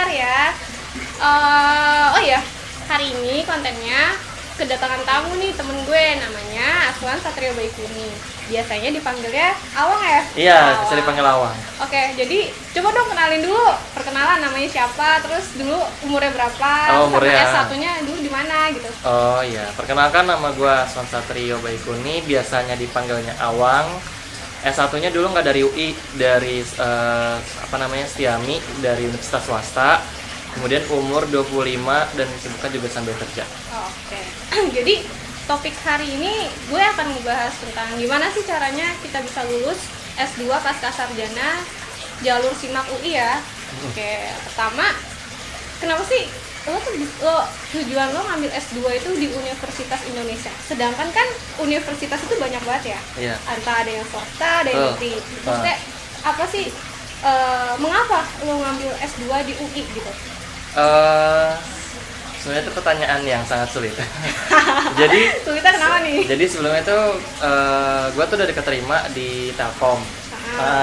share ya. Oh iya, hari ini kontennya kedatangan tamu nih, temen gue namanya Aswan Satrio Baikuni. Biasanya dipanggilnya Awang ya? Iya, Awang. bisa dipanggil Awang. Oke, jadi coba dong kenalin dulu, perkenalan namanya siapa, terus dulu umurnya berapa, umurnya. sama S1-nya dulu di mana gitu. Oh iya, perkenalkan nama gue Aswan Satrio Baikuni, biasanya dipanggilnya Awang. S1-nya dulu nggak dari UI, dari Setiami, dari universitas swasta. Kemudian umur 25 dan kesibukan juga sambil kerja. Oke. Jadi topik hari ini gue akan membahas tentang gimana sih caranya kita bisa lulus S2 Pascasarjana jalur SIMAK UI ya. Oke, pertama kenapa sih tujuan lo ngambil S2 itu di Universitas Indonesia? Sedangkan kan universitas itu banyak banget ya. Iya. Entah ada yang swasta, ada yang negeri. Maksudnya apa sih mengapa lo ngambil S2 di UI gitu? Sebenarnya itu pertanyaan yang sangat sulit. Jadi Sulitnya kenapa nih? Jadi sebelumnya tuh gue tuh udah keterima di Telkom.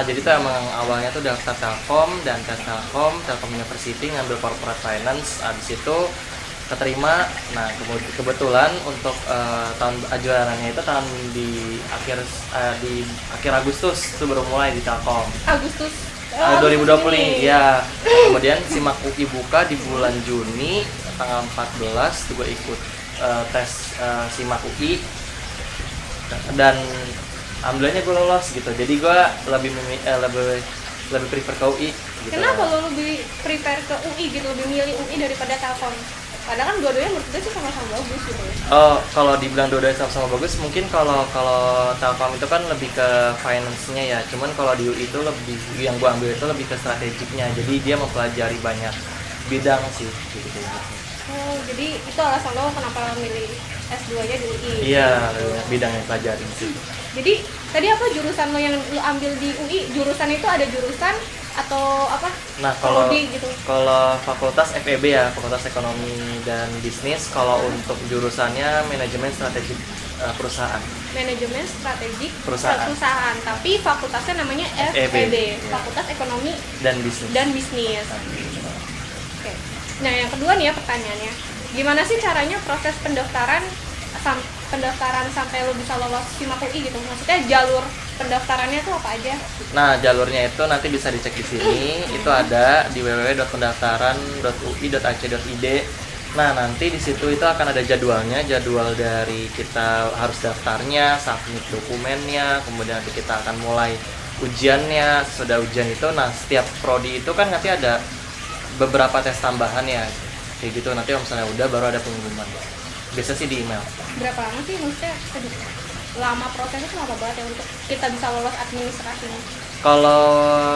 Jadi tuh emang awalnya tuh daftar Telkom dan tes Telkom University, ngambil corporate finance. Abis itu keterima. Nah kebetulan untuk tahun ajarannya itu tahun di akhir Agustus itu baru mulai di Telkom. Agustus 2020 nih, ya. Kemudian SIMAK UI buka di bulan Juni tanggal 14, gue ikut tes SIMAK UI dan alhamdulillahnya gue lolos gitu. Jadi gue lebih prefer ke UI gitu. Kenapa lo lebih prefer ke UI gitu, lebih milih UI daripada Telkom? Padahal kan dua-duanya menurut gue sih sama-sama bagus gitu. Oh, kalau dibilang dua-duanya sama-sama bagus, mungkin kalau Telkom itu kan lebih ke finance-nya ya. Cuman kalau di UI itu lebih, yang gua ambil itu lebih ke strategiknya. Jadi dia mempelajari banyak bidang sih gitu. Oh, jadi itu alasan lo kenapa milih S2-nya di UI? Iya, bidang yang pelajarin sih. Jadi tadi apa jurusan lo yang lo ambil di UI? Jurusan itu ada jurusan atau apa? Nah, kalau gitu. Kalau fakultas FEB ya, Fakultas Ekonomi dan Bisnis. Kalau untuk jurusannya manajemen strategik perusahaan. Manajemen strategik perusahaan. Tapi fakultasnya namanya FEB, Fakultas Ekonomi dan Bisnis. Oke. Nah, yang kedua nih ya pertanyaannya. Gimana sih caranya proses pendaftaran sampai lo bisa lolos SIMAK UI gitu? Maksudnya jalur pendaftarannya tuh apa aja? Nah, jalurnya itu nanti bisa dicek di sini. Itu ada di www.pendaftaran.ui.ac.id. Nah, nanti di situ itu akan ada jadwalnya, jadwal dari kita harus daftarnya, submit dokumennya, kemudian nanti kita akan mulai ujiannya. Sudah ujian itu, nah setiap prodi itu kan nanti ada beberapa tes tambahan ya, kayak gitu. Nanti kalau misalnya udah baru ada pengumuman. Biasa sih di email. Berapa lama sih maksudnya? Lama prosesnya tuh lama banget ya untuk kita bisa lolos administrasinya? Kalau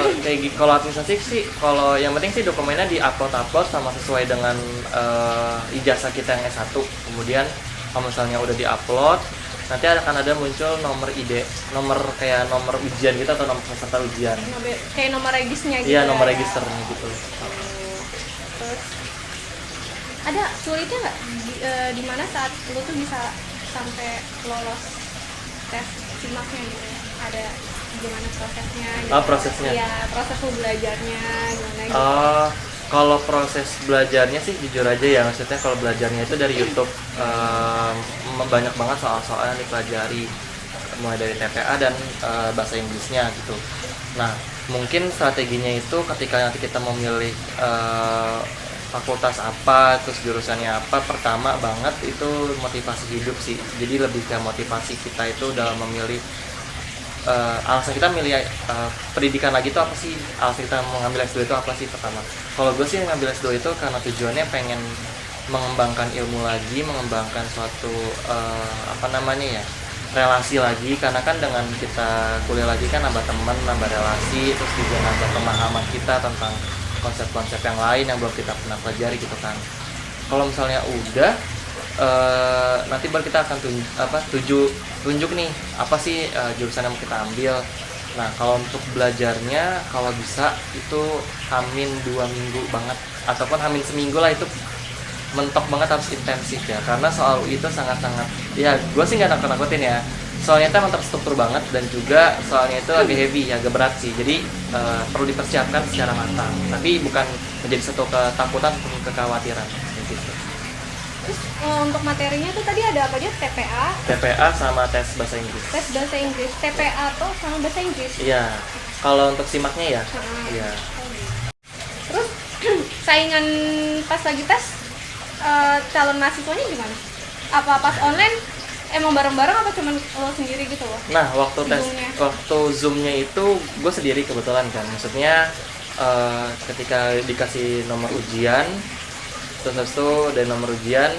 administrasi sih, kalau yang penting sih dokumennya di-upload sama sesuai dengan ijazah kita yang S1. Kemudian kalau misalnya udah di-upload, nanti akan ada muncul nomor nomor ujian gitu atau nomor peserta ujian. Kayak nomor regisnya gitu. Iya, nomor registernya gitu. Terus ada sulitnya nggak di mana saat lo tuh bisa sampai lolos tes SIMAK-nya gitu ya? Ada gimana prosesnya gitu? Prosesnya? Iya, proses lo belajarnya gimana gitu? Kalau proses belajarnya sih jujur aja ya, maksudnya kalau belajarnya itu dari YouTube, banyak banget soal-soal yang dipelajari mulai dari TPA dan bahasa Inggrisnya gitu. Nah, mungkin strateginya itu ketika nanti kita memilih fakultas apa, terus jurusannya apa, pertama banget itu motivasi hidup sih. Jadi lebih ke motivasi kita itu dalam memilih alasan kita milih pendidikan lagi itu apa sih, alasan kita mengambil S2 itu apa sih pertama. Kalau gue sih ngambil S2 itu karena tujuannya pengen mengembangkan ilmu lagi, mengembangkan suatu relasi lagi, karena kan dengan kita kuliah lagi kan nambah teman, nambah relasi, terus juga nambah pemahaman kita tentang konsep-konsep yang lain yang belum kita pernah pelajari gitu kan. Kalau misalnya udah nanti baru kita akan tunjuk nih apa sih jurusan yang mau kita ambil. Nah, kalau untuk belajarnya kalau bisa itu hamin 2 minggu banget ataupun hamin seminggu lah, itu mentok banget, harus intensif ya, karena soal UI itu sangat-sangat ya, gue sih nggak nakut-nakutin ya, soalnya itu emang terstruktur banget dan juga soalnya itu agak heavy, agak berat sih, jadi perlu dipersiapkan secara matang. Tapi bukan menjadi satu ketakutan ataupun kekhawatiran gitu. Terus untuk materinya tuh tadi ada apa aja? TPA, TPA sama tes bahasa Inggris. tes bahasa Inggris, TPA tuh sama bahasa Inggris. Iya. Kalau untuk simaknya ya. Iya. Terus saingan pas lagi tes calon mahasiswanya gimana? Apa pas online emang bareng-bareng apa cuman lo sendiri gitu loh? Nah, waktu tes Zoom-nya. waktu Zoom-nya itu gue sendiri kebetulan kan. Maksudnya ketika dikasih nomor ujian, terus habis itu dari nomor ujian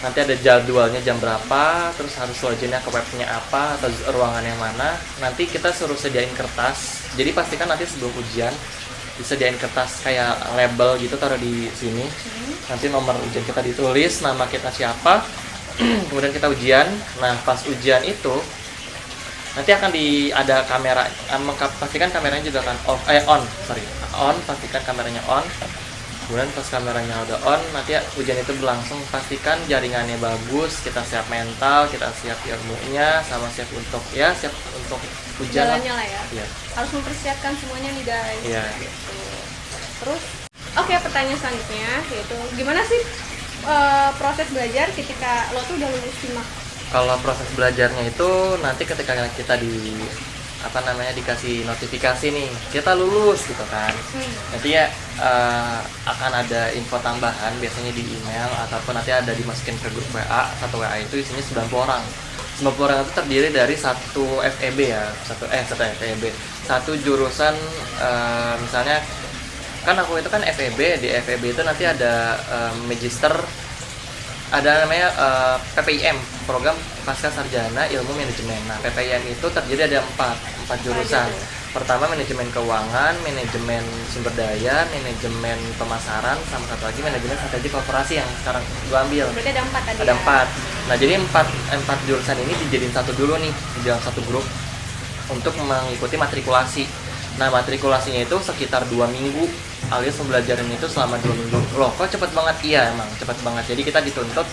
nanti ada jadwalnya jam berapa, terus harus loginnya ke webnya apa atau ruangan yang mana. Nanti kita suruh sediain kertas. Jadi pastikan nanti sebelum ujian disediain kertas kayak label gitu, taruh di sini. Nanti nomor ujian kita ditulis, nama kita siapa, kemudian kita ujian. Nah, pas ujian itu nanti akan ada kamera, pastikan kameranya juga akan on, pastikan kameranya on. Kemudian pas kameranya udah on, nanti ujian itu berlangsung, pastikan jaringannya bagus, kita siap mental, kita siap ilmunya, sama siap untuk ujian Jalannya lah ya. Iya. Harus mempersiapkan semuanya nih guys. Iya. Gitu. Terus oke, pertanyaan selanjutnya yaitu gimana sih proses belajar ketika lo tuh udah lulus SIMAK? Kalau proses belajarnya itu nanti ketika kita dikasih notifikasi nih kita lulus gitu kan, nanti ya akan ada info tambahan biasanya di email ataupun nanti ada dimasukin ke grup WA. Satu WA itu isinya 90 orang. 90 orang itu terdiri dari satu FEB ya, satu FEB, satu jurusan. Misalnya kan aku itu kan FEB, di FEB itu nanti ada magister, ada namanya PPIM, program pasca sarjana ilmu manajemen. Nah, PPIM itu terdiri ada empat jurusan. Pertama manajemen keuangan, manajemen sumber daya, manajemen pemasaran, sama satu lagi manajemen strategi korporasi yang sekarang gue ambil. Berarti ada 4 tadi. Ada ya? 4. Nah, jadi empat jurusan ini dijadiin satu dulu nih di dalam satu grup untuk mengikuti matrikulasi. Nah, matrikulasinya itu sekitar 2 minggu, alias pembelajaran itu selama 2 minggu. Loh, kok cepet banget? Iya, emang cepet banget. Jadi kita dituntut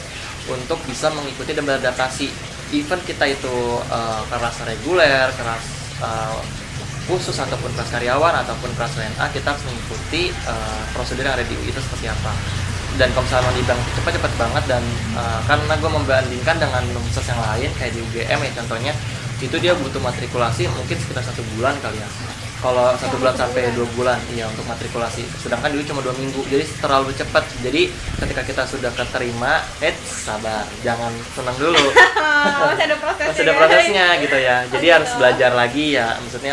untuk bisa mengikuti dan beradaptasi. Even kita itu kelas reguler, kelas khusus ataupun kelas karyawan ataupun kelas WNA, kita harus mengikuti prosedur yang ada di UI itu seperti apa. Dan kalau misalnya dibilang cepet banget, dan karena gue membandingkan dengan universitas yang lain kayak di UGM ya contohnya, itu dia butuh matrikulasi mungkin sekitar 1 bulan kali ya. Kalau 1 bulan sampai 2 bulan, iya, untuk matrikulasi. Sedangkan dulu cuma 2 minggu, jadi terlalu cepat. Jadi ketika kita sudah keterima, sabar, jangan senang dulu. Masih ada prosesnya. Masih ada prosesnya gitu ya. Jadi gitu. harus belajar lagi ya. Maksudnya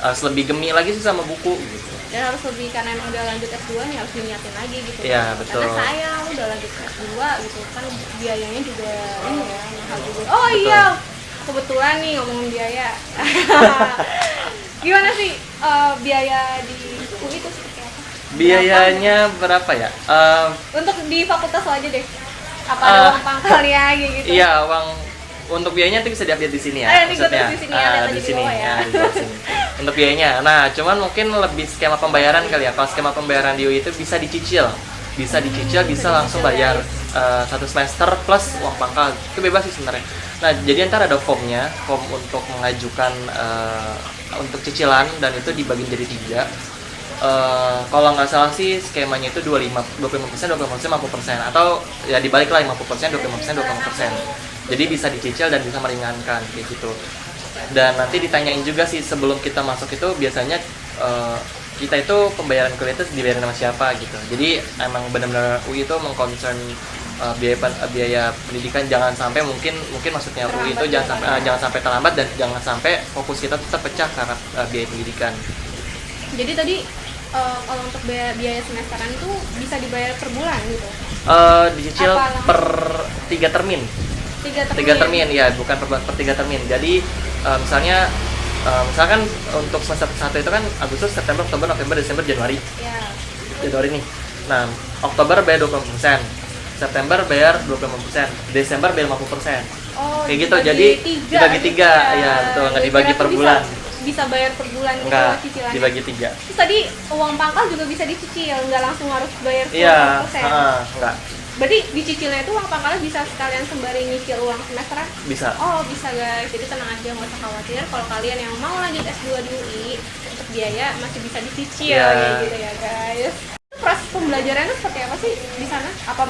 harus lebih gemih lagi sih sama buku gitu. Dan harus lebih, karena emang udah lanjut S2 nih harus diniatin lagi gitu. Iya, betul. Karena sayang lu udah lanjut S2 gitu kan, biayanya juga ini ya mahal juga. Oh Betul. iya, kebetulan nih ngomongin biaya. Gimana sih biaya di UI itu seperti apa? Biayanya berapa ya? Untuk di fakultas lo aja deh. Apa ada uang pangkalnya gitu? Iya, uang untuk biayanya itu bisa diupdate di sini ya. Ini gue tulis di sini ya, lihat aja di di sini bawah ya. di bawah sini. Untuk biayanya. Nah, cuman mungkin lebih skema pembayaran kali ya. Kalau skema pembayaran di UI itu bisa dicicil. Bisa langsung bayar 1 semester plus uang pangkal. Itu bebas sih sebenarnya. Nah, jadi ntar ada form untuk mengajukan untuk cicilan, dan itu dibagi jadi 3. Kalau nggak salah sih skemanya itu 25%, 50%, atau ya dibalik lah 50%, 25%, 20%. Jadi bisa dicicil dan bisa meringankan kayak gitu. Dan nanti ditanyain juga sih sebelum kita masuk itu biasanya kita itu pembayaran kuliah itu dibayarin sama siapa gitu. Jadi emang benar-benar UI itu mengconcern biaya pendidikan, jangan sampai mungkin maksudnya UI itu jangan sampai terlambat, dan jangan sampai fokus kita tetap pecah karena biaya pendidikan. Jadi tadi kalau untuk biaya semesteran itu bisa dibayar per bulan gitu? Dicicil per 3 termin. 3 termin ya, bukan per 3 termin. Jadi misalkan untuk semester 1 itu kan Agustus, September, Oktober, November, Desember, Januari. Ya. Januari nih. Nah, Oktober bayar 20%, September bayar 25%, Desember bayar 50%. Oh, kayak gitu. Jadi dibagi 3, ya betul, nggak dibagi per bulan. Bisa bayar per bulan gitu Enggak, cicilannya. dibagi 3. Terus tadi uang pangkal juga bisa dicicil, nggak langsung harus bayar 100%. Iya, enggak. Berarti dicicilnya itu uang pangkalnya bisa sekalian sembari nyicil uang semesteran? Bisa. Oh bisa guys, jadi tenang aja, nggak usah khawatir. Kalau kalian yang mau lanjut S2 di UI, untuk biaya masih bisa dicicil Iya. ya gitu ya guys. Proses pembelajarannya seperti apa sih di sana? Apa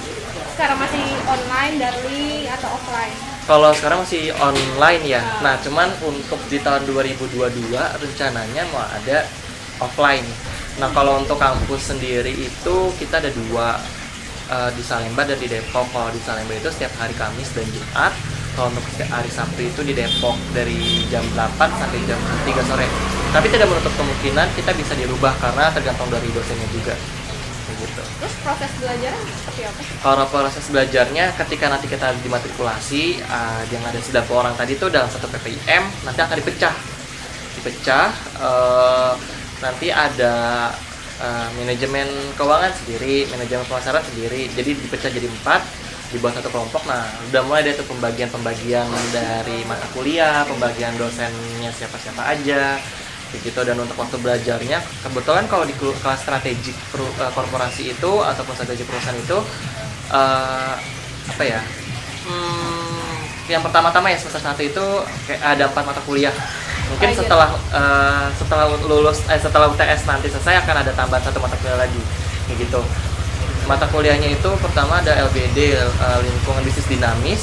sekarang masih online, daring, atau offline? Kalau sekarang masih online ya. Nah, cuman untuk di tahun 2022 rencananya mau ada offline. Nah, kalau untuk kampus sendiri itu kita ada dua, di Salemba dan di Depok. Kalau di Salemba itu setiap hari Kamis dan Jumat. Kalau untuk setiap hari Sabtu itu di Depok dari jam 8 sampai jam 3 sore. Tapi tidak menutup kemungkinan kita bisa dirubah karena tergantung dari dosennya juga. Kayak gitu. Terus proses belajarnya seperti apa? Kalau proses belajarnya ketika nanti kita dimatrikulasi, yang ada 90 orang tadi itu dalam satu PPIM nanti akan dipecah, nanti ada manajemen keuangan sendiri, manajemen pemasaran sendiri, jadi dipecah jadi 4 di bawah satu kelompok. Nah, udah mulai dari itu pembagian dari mata kuliah, pembagian dosennya siapa-siapa aja gitu. Dan untuk waktu belajarnya kebetulan kalau di kelas strategik korporasi itu ataupun strategi perusahaan itu apa ya, yang pertama-tama ya semester 1 itu kayak ada 4 mata kuliah. Mungkin setelah UTS nanti selesai akan ada tambahan 1 mata kuliah lagi kayak gitu. Mata kuliahnya itu pertama ada LBD, lingkungan bisnis dinamis.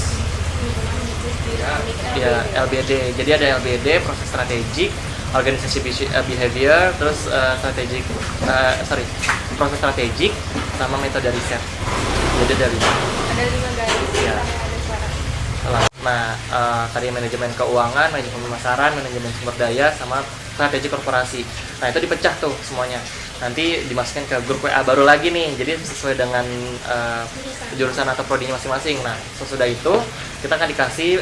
Ya, LBD. Jadi ada LBD, proses strategik, organisasi behavior, terus proses strategik sama metode riset. Jadi ada 5 garis. Ya. Ada suara. Nah, tadi manajemen keuangan, manajemen pemasaran, manajemen sumber daya, sama strategi korporasi. Nah, itu dipecah tuh semuanya. Nanti dimasukkan ke grup WA baru lagi nih. Jadi sesuai dengan jurusan atau prodinya masing-masing. Nah, sesudah itu kita akan dikasih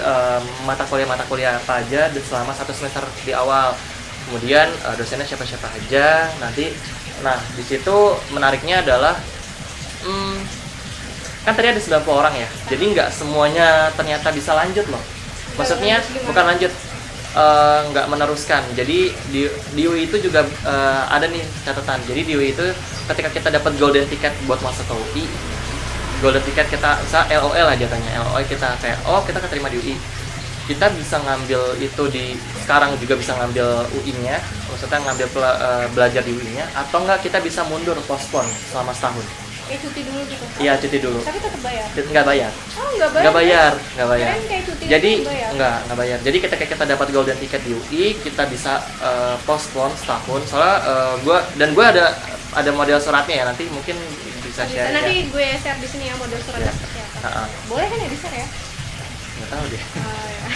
mata kuliah apa aja selama 1 semester di awal. Kemudian dosennya siapa-siapa aja nanti. Nah, di situ menariknya adalah kan tadi ada 90 orang ya. Jadi nggak semuanya ternyata bisa lanjut loh. Maksudnya bukan lanjut, nggak meneruskan. Jadi di UI itu juga ada nih catatan. Jadi di UI itu ketika kita dapat golden ticket buat masuk ke UI, golden ticket kita bisa LOL aja tanya, LOL kita kayak kita keterima di UI, kita bisa ngambil itu sekarang juga bisa ngambil UI-nya, maksudnya ngambil belajar di UI-nya, atau enggak kita bisa mundur postpone selama setahun. Kayak cuti dulu gitu? Iya, cuti dulu. Tapi tetap bayar? Nggak bayar. Oh, nggak bayar? Nggak bayar. Keren kayak cuti Jadi bayar? nggak bayar. Jadi ketika kita dapat golden ticket di UI, kita bisa postpone setahun. Soalnya gue ada model suratnya ya, nanti mungkin bisa share. Nanti ya. gue share di sini ya model suratnya seperti apa. Boleh kan ya di share ya? Nggak tahu deh. Oh, ya.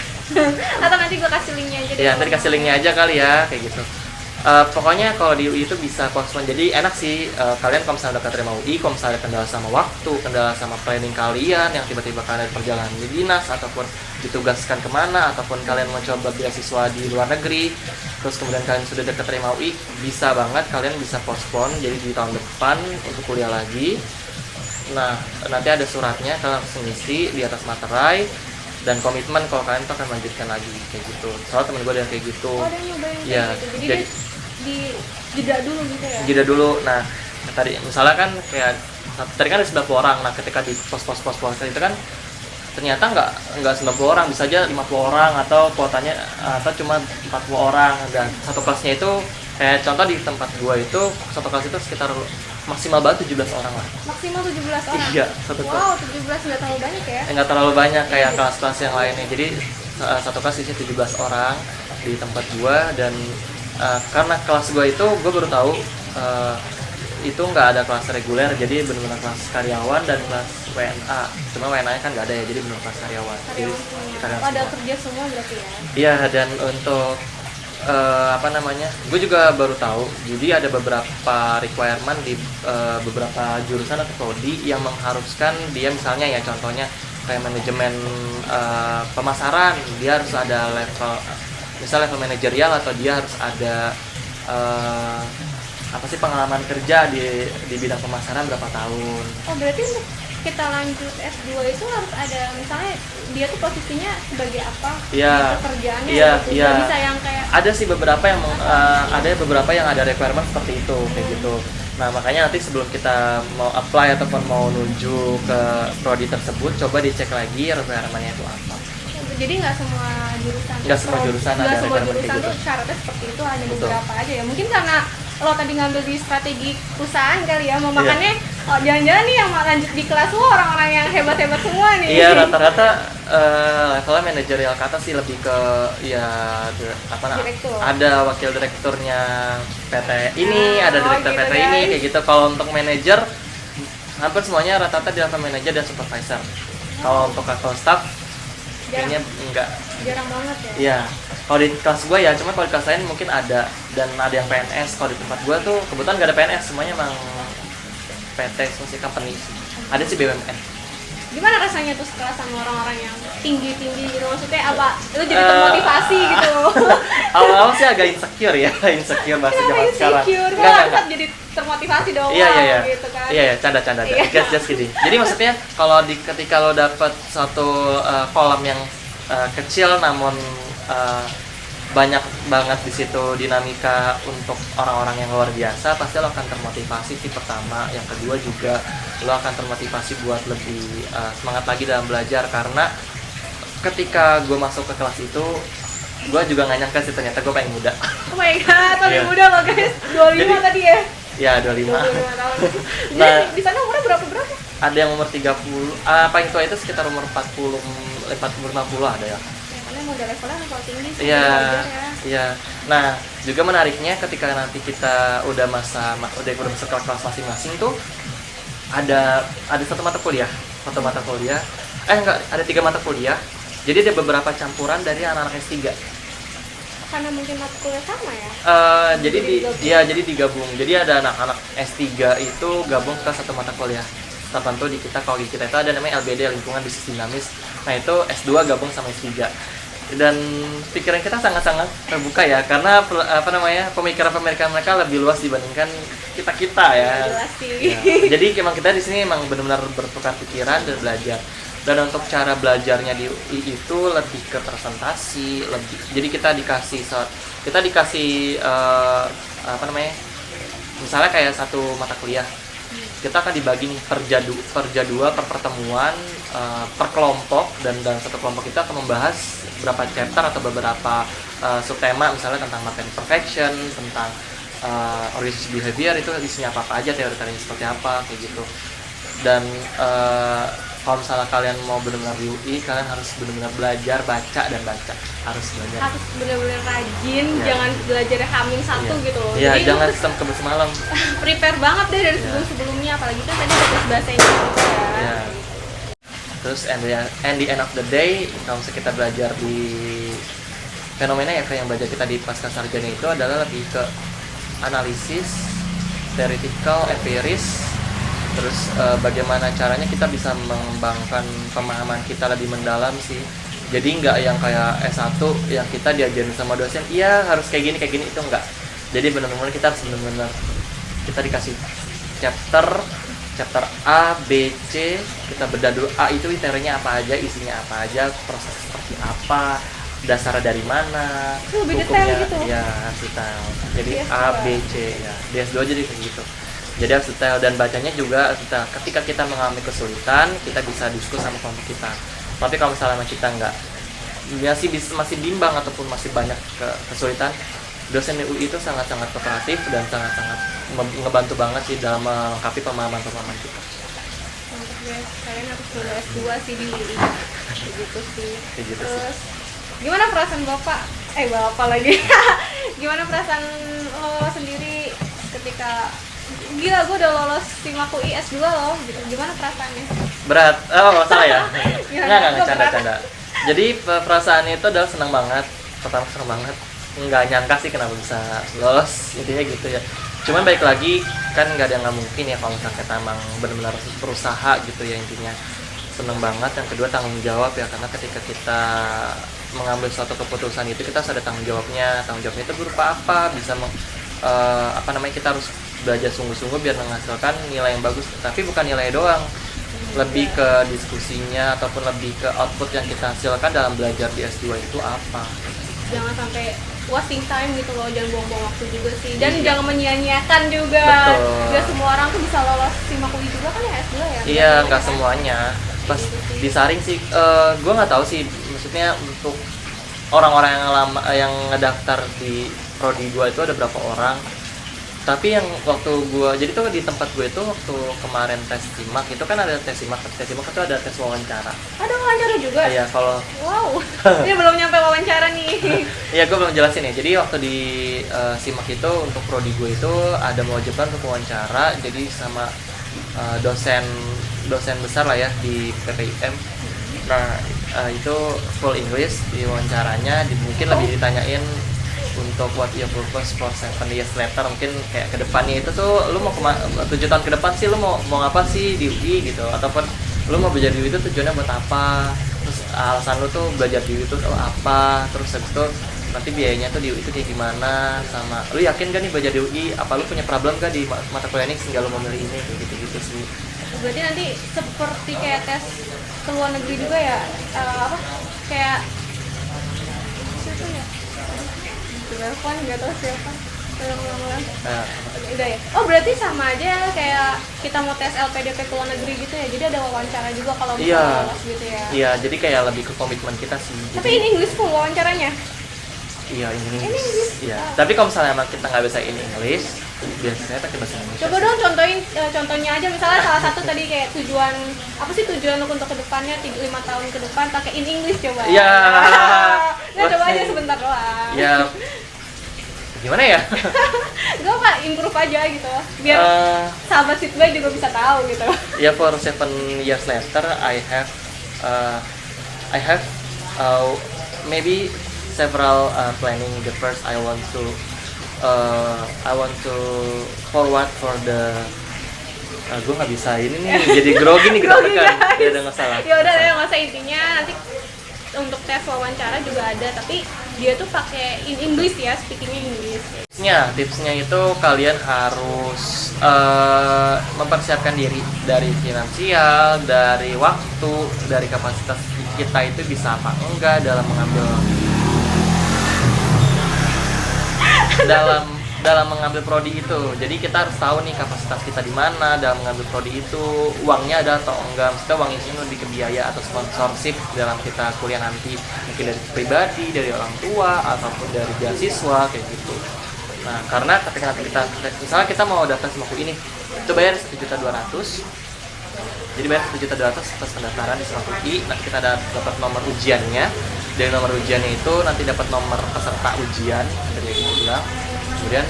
Atau nanti gue kasih linknya aja. Ya, nanti kasih linknya aja kali ya, kayak gitu. Pokoknya kalau di UI itu bisa postpone. Jadi enak sih, kalian kalau misalnya udah keterima UI, kalau misalnya kendala sama waktu, kendala sama planning kalian yang tiba-tiba kalian ada perjalanan di dinas, ataupun ditugaskan kemana, ataupun kalian mau coba beasiswa di luar negeri, terus kemudian kalian sudah keterima UI, bisa banget kalian bisa postpone. Jadi di tahun depan untuk kuliah lagi. Nah, nanti ada suratnya, kalian harus ngisi di atas materai dan komitmen kalau kalian tuh akan melanjutkan lagi kayak gitu. Soalnya temen gue ada yang kayak gitu. Oh, ada yang nyobain kayak Ya, gitu. Jadi dia di jeda dulu gitu ya? Jeda dulu. Nah, tadi misalnya kan kayak tadi kan ada 90 orang. Nah, ketika di pos itu kan ternyata nggak 90 orang, bisa aja 50 orang atau kuotanya atau cuma 40 orang. Dan satu kelasnya itu kayak contoh di tempat gua itu satu kelas itu sekitar maksimal banget 17 orang lah. Maksimal 17 orang? Iya, satu kelas. Wow, 17 nggak terlalu banyak ya? Nggak terlalu banyak kayak kelas-kelas yang lainnya. Jadi satu kelas isinya 17 orang di tempat gua. Dan karena kelas gua itu gua baru tahu itu nggak ada kelas reguler, jadi benar-benar kelas karyawan dan kelas WNA. Cuma WNA kan nggak ada ya, jadi benar kelas karyawan. Karyawan semua. Pada kerja semua berarti ya? Iya, dan untuk gue juga baru tahu. Jadi ada beberapa requirement di beberapa jurusan atau prodi yang mengharuskan dia, misalnya ya contohnya kayak manajemen pemasaran, dia harus ada level manajerial, atau dia harus ada pengalaman kerja di bidang pemasaran berapa tahun. Oh, berarti untuk kita lanjut S2 itu harus ada, misalnya dia tuh posisinya sebagai apa di pekerjaannya, gitu. Nggak bisa yang kayak ada sih beberapa yang ada requirement seperti itu kayak gitu. Nah, makanya nanti sebelum kita mau apply ataupun mau menuju ke prodi tersebut, coba dicek lagi requirement-nya itu apa. Jadi nggak semua jurusan ada requirement kayak gitu. tuh syaratnya seperti itu, hanya beberapa aja ya. Mungkin karena lo tadi ngambil di strategi perusahaan kali ya, mau makannya oh, jangan-jangan nih yang lanjut di kelas lo orang-orang yang hebat-hebat semua nih. Iya, rata-rata levelnya manajerial ke atas sih, lebih ke ya Direktur. ada wakil direkturnya PT ini, ada direktur gitu PT ini guys. kayak gitu. Kalau untuk manajer hampir semuanya rata-rata di level manajer dan supervisor. Kalau untuk level staff kayaknya enggak. Jarang banget ya. Iya, kalau di kelas gue ya, cuma kalau di kelas lain mungkin ada, dan ada yang PNS. Kalau di tempat gue tuh kebetulan gak ada PNS, semuanya emang PT, masih company. Ada sih BUMN. Gimana rasanya tuh setelah sama orang-orang yang tinggi-tinggi gitu, maksudnya apa? Itu jadi termotivasi gitu. Awal-awal sih agak insecure ya, insecure bahasa Kenapa zaman sekarang. insecure? Enggak, Kan enggak. jadi termotivasi dong, Iya, iya, iya. gitu kan. Iya, canda-canda. Iya. Just kidding. Jadi maksudnya kalau ketika lo dapet satu kolam yang kecil namun banyak banget di situ dinamika untuk orang-orang yang luar biasa, pasti lo akan termotivasi sih pertama. Yang kedua juga lo akan termotivasi buat lebih semangat lagi dalam belajar, karena ketika gue masuk ke kelas itu gue juga nggak nyangka sih ternyata gue paling muda. Oh my god, paling Iya. muda loh guys, 25 Jadi- tadi ya. Ya 25. 25 tahun. Jadi Nah, di sana umurnya berapa? ada yang umur 30, paling tua itu sekitar umur 40, 50 ada ya. Ya, karena modal levelnya level tinggi sih, Iya, wajar ya. iya. Nah, juga menariknya ketika nanti kita udah masuk ke kelas masing-masing tuh ada satu mata kuliah, enggak, ada 3 mata kuliah. Jadi ada beberapa campuran dari anak-anak S3. Karena mungkin mata kuliah sama ya. Jadi digabung. jadi digabung. Jadi ada anak-anak S3 itu gabung ke satu mata kuliah tertentu di kita. Kalau di kita itu ada namanya LBD, lingkungan bisnis dinamis. Nah, itu S2 gabung sama S3. Dan pikiran kita sangat-sangat terbuka ya, karena pemikiran mereka lebih luas dibandingkan kita ya. Jelas sih. Ya, jadi emang kita di sini emang benar-benar bertukar pikiran dan belajar. Dan untuk cara belajarnya di UI itu lebih ke presentasi, jadi kita dikasih misalnya kayak satu mata kuliah, kita akan dibagi nih per jadwal, per pertemuan, per kelompok, dan dalam satu kelompok kita akan membahas beberapa chapter atau beberapa subtema, misalnya tentang materi perfection, tentang organization behavior, itu isinya apa aja, teori-teorinya seperti apa, kayak gitu. Dan kalau misalnya kalian mau benar-benar di UI, kalian harus benar-benar belajar, baca, harus belajar. Harus bener-bener rajin, Iya. jangan belajar hamin satu Iya. gitu loh. Iya, Jadi jangan lu sistem kebut semalam. prepare banget deh dari Iya. sebelum-sebelumnya, apalagi kan tadi ada tes bahasa Inggris juga ya. Iya. Terus and the end of the day, kalau misalnya kita belajar di fenomena ya, kayak yang belajar kita di pasca sarjana itu adalah lebih ke analisis, theoretical, empiris. Terus bagaimana caranya kita bisa mengembangkan pemahaman kita lebih mendalam sih. Jadi nggak yang kayak S1 yang kita diajarin sama dosen, iya harus kayak gini, itu enggak. Jadi benar-benar kita harus benar-benar kita dikasih chapter A, B, C, kita bedah dulu. A itu teorinya apa aja, isinya apa aja, proses seperti apa, dasarnya dari mana, Lebih detail gitu. ya harus detail. Jadi DS2. A, B, C ya. DS2 jadi kayak gitu. Jadi harus detail, dan bacanya juga ketika kita mengalami kesulitan, kita bisa diskusi sama kelompok kita. Tapi kalau misalnya kita masih bimbang ataupun masih banyak kesulitan, dosen di UI itu sangat-sangat kooperatif dan sangat-sangat ngebantu banget sih dalam melengkapi pemahaman kita. Mantap guys, kalian harus coba S2 sih di UI. Begitu sih. Kayak gitu sih. Terus gimana perasaan bapak lagi? Gimana perasaan lo sendiri ketika gila gue udah lolos SIMAK UI S2 loh gitu, gimana perasaannya? Berat, salah ya? Gimana? Nggak, canda. Jadi perasaannya itu adalah senang banget. Pertama senang banget, nggak nyangka sih kenapa bisa lolos, intinya gitu ya. Cuman baik lagi, kan nggak ada yang nggak mungkin ya kalau misalnya kita emang benar-benar berusaha gitu ya, intinya. Seneng banget. Yang kedua tanggung jawab ya, karena ketika kita mengambil suatu keputusan itu kita harus ada tanggung jawabnya itu berupa apa, bisa kita harus belajar sungguh-sungguh biar menghasilkan nilai yang bagus, tapi bukan nilai doang, lebih ke diskusinya ataupun lebih ke output yang kita hasilkan dalam belajar di S2 itu apa. Jangan sampai wasting time gitu loh, jangan buang-buang waktu juga sih, dan Iya. jangan menyia-nyiakan juga. Betul. Gak semua orang tuh bisa lolos SIMAK UI juga kan ya S2 ya. Iya, nggak kan? semuanya. Pas Gitu sih. disaring sih, gue nggak tahu sih, maksudnya untuk orang-orang yang ngedaftar di prodi 2 itu ada berapa orang. Tapi yang waktu gue, jadi tuh di tempat gue itu waktu kemarin tes simak itu kan ada tes simak itu ada tes wawancara. Ada wawancara juga? Iya, kalau wow, ini belum nyampe wawancara nih. iya, gue belum jelasin ya. Jadi waktu di simak itu untuk prodi gue itu ada mewajibkan untuk wawancara, jadi sama dosen besar lah ya di PPIM. Nah itu full English di wawancaranya, mungkin lebih ditanyain untuk what your purpose for 7 years later, mungkin kayak kedepannya itu tuh lu mau 7 tahun ke depan sih lu mau ngapa sih di UI gitu, ataupun lu mau belajar di UI itu tujuannya buat apa, terus alasan lu tuh belajar di UI itu apa, terus habis itu nanti biayanya tuh di UI itu kayak gimana, sama lu yakin gak nih belajar di UI, apa lu punya problem gak di mata kuliah ini sehingga lu memilih ini, kayak gitu-gitu sih. Berarti nanti seperti kayak tes ke luar negeri juga ya, apa kayak siapa ya? Telepon nggak tahu siapa. Udah ya. Oh berarti sama aja kayak kita mau tes LPDP ke luar negeri gitu ya. Jadi ada wawancara juga kalau misalnya lolos gitu ya. Iya, jadi kayak lebih ke komitmen kita sih. Tapi ini English full wawancaranya? Iya, ini English. Iya. Tapi kalau misalnya emang kita nggak bisa in English, biasanya pakai bahasa Indonesia. Coba dong contohnya aja, misalnya salah satu tadi kayak tujuan lu untuk kedepannya 5 tahun ke depan pakai in English coba. Iya. Nggak, coba aja sebentar doang. Iya. Gimana ya? Gak apa, improve aja gitu. Biar sahabat Sitbay juga bisa tahu gitu. Ya, for 7 years later, I have maybe several planning. The first, I want to forward for the gue nggak bisa ini nih jadi grogi nih kita kan ya udah nggak salah. Ya udah nggak usah, intinya nanti untuk tes wawancara juga ada, tapi dia tuh pakai in English ya, speakingnya English. Tipsnya itu kalian harus mempersiapkan diri dari finansial, dari waktu, dari kapasitas kita itu bisa apa enggak dalam mengambil dalam mengambil prodi itu. Jadi kita harus tahu nih kapasitas kita di mana dalam mengambil prodi itu, uangnya ada atau enggak. Maksudnya uang ini lebih ke biaya atau sponsorship dalam kita kuliah nanti, mungkin dari pribadi, dari orang tua, ataupun dari beasiswa kayak gitu. Nah, karena ketika nanti kita misalnya kita mau daftar sama UI ini, itu bayar 1.200.000. Jadi bayar 1.200.000 atas pendaftaran di Semak UI. Nanti kita dapat nomor ujiannya. Dari nomor ujiannya itu nanti dapat nomor peserta ujian dari yang bilang. Kemudian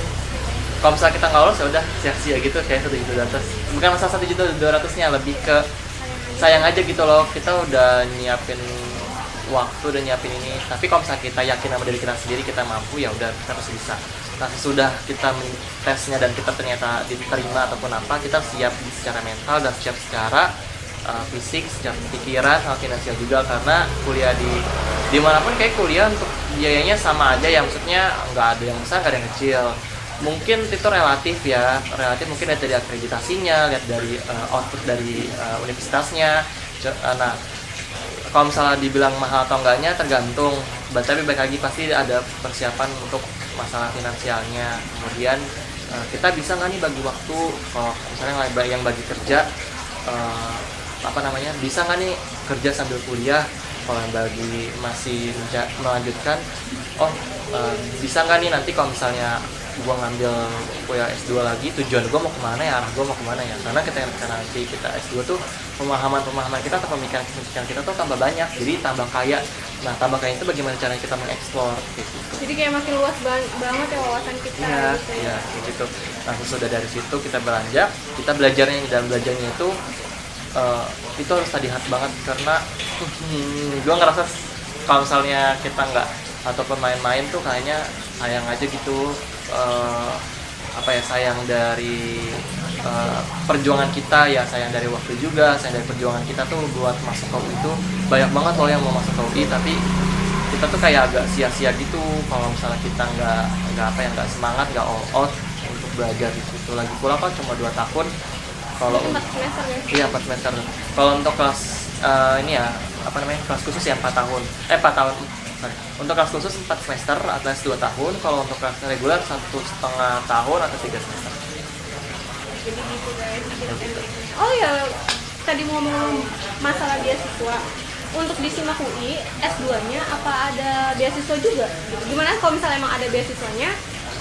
kalau misalnya kita nggak lolos ya udah sia-sia gitu, kayak 1.200.000. Bukan masalah 1.200.000-nya, lebih ke sayang aja gitu loh. Kita udah nyiapin waktu, udah nyiapin ini. Tapi kalau misalnya kita yakin sama diri kita sendiri kita mampu, ya udah kita pasti bisa. Nah, sesudah kita tesnya dan kita ternyata diterima ataupun apa, kita siap secara mental dan siap secara fisik, secara pikiran, sama finansial juga, karena kuliah dimanapun kayak kuliah untuk biayanya sama aja ya, maksudnya nggak ada yang besar, nggak ada yang kecil. Mungkin itu relatif mungkin lihat dari akreditasinya, lihat dari output dari universitasnya. Nah, kalau misalnya dibilang mahal atau enggaknya tergantung, tapi baik lagi pasti ada persiapan untuk masalah finansialnya. Kemudian kita bisa nggak nih bagi waktu, kalau misalnya yang bagi kerja bisa nggak nih kerja sambil kuliah. Kalau yang bagi masih melanjutkan, bisa nggak nih nanti kalau misalnya gue ngambil kuliah S2 lagi, tujuan gue mau kemana ya, arah gue mau kemana ya. Karena ketika nanti kita S2 tuh pemahaman kita atau pemikiran kita tuh tambah banyak, jadi tambah kaya. Nah, tambah kaya itu bagaimana caranya kita mengeksplor gitu. Jadi kayak makin luas banget ya wawasan kita. Iya, gitu. Nah, sudah dari situ kita beranjak, kita belajarnya, dalam belajarnya itu harus tadi hati banget, karena gue ngerasa kalau misalnya kita nggak ataupun main-main tuh kayaknya sayang aja gitu, sayang dari perjuangan kita ya, sayang dari waktu juga, sayang dari perjuangan kita tuh buat masuk ke UI itu banyak banget loh yang mau masuk ke UI, tapi kita tuh kayak agak sia-sia gitu kalau misalnya kita nggak semangat, nggak all out untuk belajar di situ. Lagi pula kan cuma 2 tahun. Kalau 4 semester ya? Iya, 4 semester. Kalau untuk kelas kelas khusus ya 4 tahun. Sorry. Untuk kelas khusus 4 semester atau 2 tahun. Kalau untuk kelas reguler 1,5 tahun atau 3 semester. Jadi gitu guys. Oh ya, tadi ngomong masalah beasiswa. Untuk di Simak UI S2-nya apa ada beasiswa juga? Gimana kalau misalnya emang ada beasiswanya?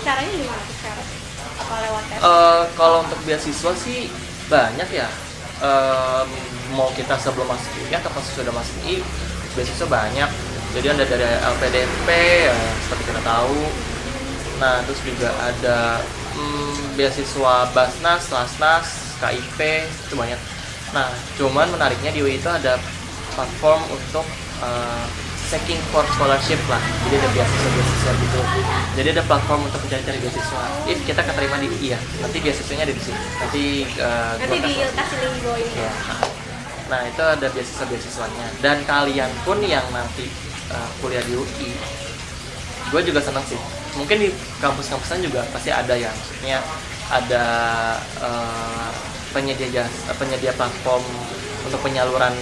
Caranya gimana tuh sekarang? apa lewat tes? Kalau untuk beasiswa sih banyak ya. Mau kita sebelum masuk UI atau pas sudah masuk UI, beasiswa banyak. Jadi ada dari LPDP ya, seperti kita tahu. Nah terus juga ada beasiswa Basnas, Lasnas, KIP, itu banyak. Nah cuman menariknya di UI itu ada platform untuk seeking for scholarship lah. Jadi ada beasiswa gitu. Jadi ada platform untuk mencari-cari beasiswa. If kita keterima di UI ya, nanti beasiswanya ada di sini. Nanti Nanti dikasih link di bawah ini. ya. Nah itu ada beasiswanya. Dan kalian pun yang nanti kuliah di UI, gue juga senang sih. Mungkin di kampus-kampusan juga pasti ada ya. Maksudnya ada penyedia platform untuk penyaluran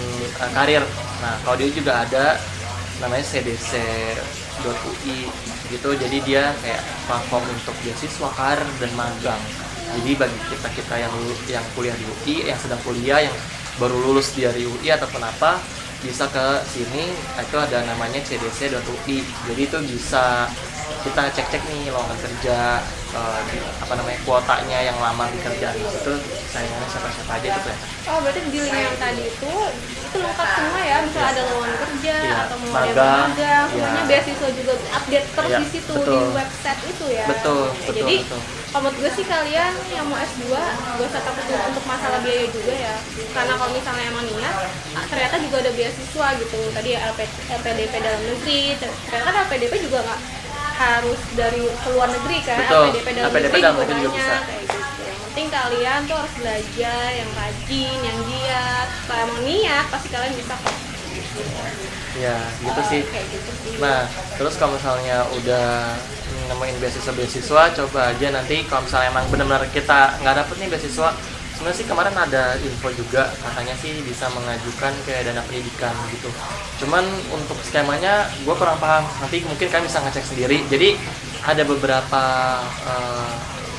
karir. Nah kalau dia juga ada namanya cdc.ui gitu, jadi dia kayak platform untuk beasiswa, karir dan magang. Jadi bagi kita yang kuliah di UI, yang sedang kuliah, yang baru lulus dari UI ataupun apa, bisa ke sini. Itu ada namanya cdc.ui. Jadi itu bisa kita cek nih lowongan kerja, kuotanya yang lama di kerjaan itu saingannya siapa aja itu kelihatan. Oh berarti di link yang tadi itu lengkap semua ya, misalnya ada lowongan kerja atau mau ada magang, magang, semuanya beasiswa juga update terus di situ, betul. di website itu ya. Betul. Jadi kalau menurut gue sih kalian yang mau S2 gak usah takut untuk masalah biaya juga ya, karena kalau misalnya emang niat ternyata juga ada beasiswa gitu. Tadi ya LPDP dalam negeri, ternyata kan LPDP juga nggak harus dari luar negeri kan. Betul. LPDP dalam LPDP negeri dalam juga negeri juga banyak bisa. kayak gitu. Yang penting kalian tuh harus belajar yang rajin, yang giat. Kalau emang niat pasti kalian bisa kok. Ya gitu sih. Kayak gitu sih. Nah terus kalau misalnya udah nemuin beasiswa, coba aja nanti kalau misalnya emang benar-benar kita nggak dapet nih beasiswa, sebenarnya sih kemarin ada info juga katanya sih bisa mengajukan kayak dana pendidikan gitu. Cuman untuk skemanya gue kurang paham, nanti mungkin kalian bisa ngecek sendiri. Jadi ada beberapa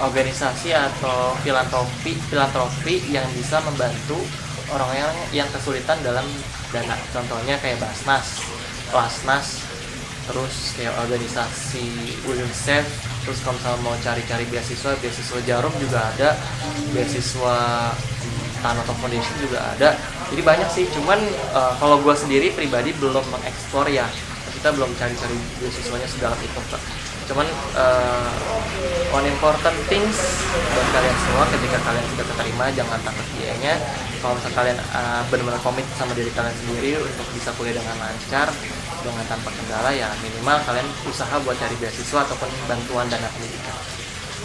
organisasi atau filantropi yang bisa membantu orang-orang yang kesulitan dalam dana. Contohnya kayak Basnas, Lasnas, terus kayak organisasi UNICEF. Terus kalau misalnya mau cari-cari beasiswa Jarum juga ada, beasiswa Tanoto Foundation juga ada. Jadi banyak sih, cuman kalau gue sendiri pribadi belum mengeksplor ya, kita belum cari-cari beasiswanya sedalam itu. Cuman one important things buat kalian semua, ketika kalian sudah keterima jangan takut biayanya. Kalau misalnya kalian benar-benar komit sama diri kalian sendiri untuk bisa kuliah dengan lancar, dengan tanpa kendala, ya minimal kalian usaha buat cari beasiswa ataupun bantuan dana pendidikan.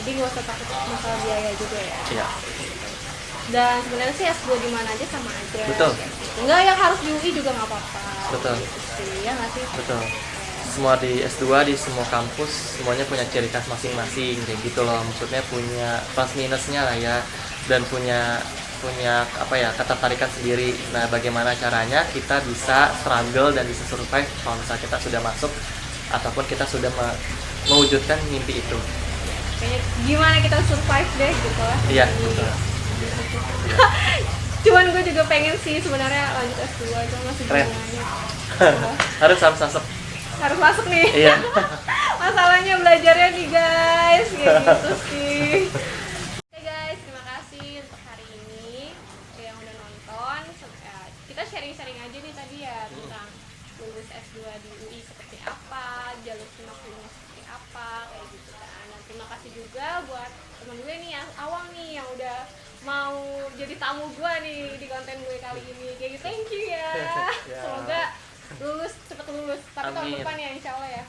Jadi nggak usah takut masalah biaya juga ya. Iya. Dan sebenarnya sih S2 di mana aja sama aja. Betul. Enggak yang harus di UI juga nggak apa-apa. Betul. Gitu sih, ya nggak sih? Betul. Semua di S2 di semua kampus semuanya punya ciri khas masing-masing kayak gitu loh. Maksudnya punya plus minusnya lah ya, dan punya ketertarikan sendiri. Nah bagaimana caranya kita bisa struggle dan bisa survive kalau misalnya kita sudah masuk ataupun kita sudah mewujudkan mimpi itu. Kayaknya gimana kita survive deh gitu lah. Iya betul. Cuman gue juga pengen sih sebenarnya lanjut S2 aja, masih Keren. bunganya. harus masuk. Harus masuk nih. Iya. Masalahnya belajarnya nih guys, kayak gitu sih. Oke guys, terima kasih untuk hari ini yang udah nonton. Kita sharing-sharing aja nih tadi ya tentang lulus S2 di UI seperti apa, jalur simak UI-nya seperti apa, kayak gitu kan. Dan terima kasih juga buat temen gue nih yang awal nih yang udah mau jadi tamu gue nih di konten gue kali ini. Kayak gitu, thank you ya. Ya. Semoga cepet lulus, tapi tahun Amin. depan ya insya Allah ya.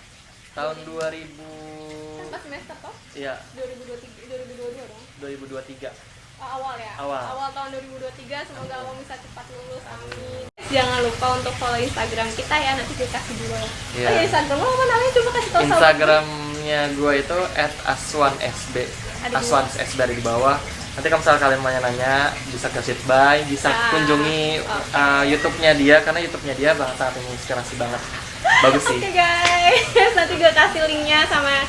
Tahun Kan pas semester toh? Iya 2022 dong. 2023. Awal ya? Awal Tahun 2023, semoga Allah bisa cepat lulus, amin. Jangan lupa untuk follow Instagram kita ya, nanti gue kasih dulu. Iya. Oh ya, Instagram lo apa namanya? Coba kasih tau. Instagramnya gue itu @aswansb. Aswansb ada di bawah. Nanti kalau misalnya kalian mau nanya bisa ke Sitby, bisa kunjungi YouTube-nya dia, karena YouTube-nya dia sangat menginspirasi banget. Bagus sih. Oke guys, nanti gue kasih linknya sama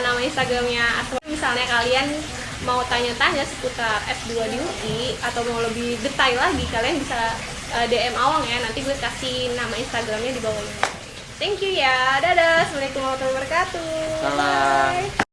nama Instagramnya Aswan. Misalnya kalian mau tanya-tanya seputar S2 di UI atau mau lebih detail lagi, kalian bisa DM Awang ya, nanti gue kasih nama Instagramnya di bawah ini. Thank you ya, dadah, assalamualaikum warahmatullahi wabarakatuh. Salam. Bye.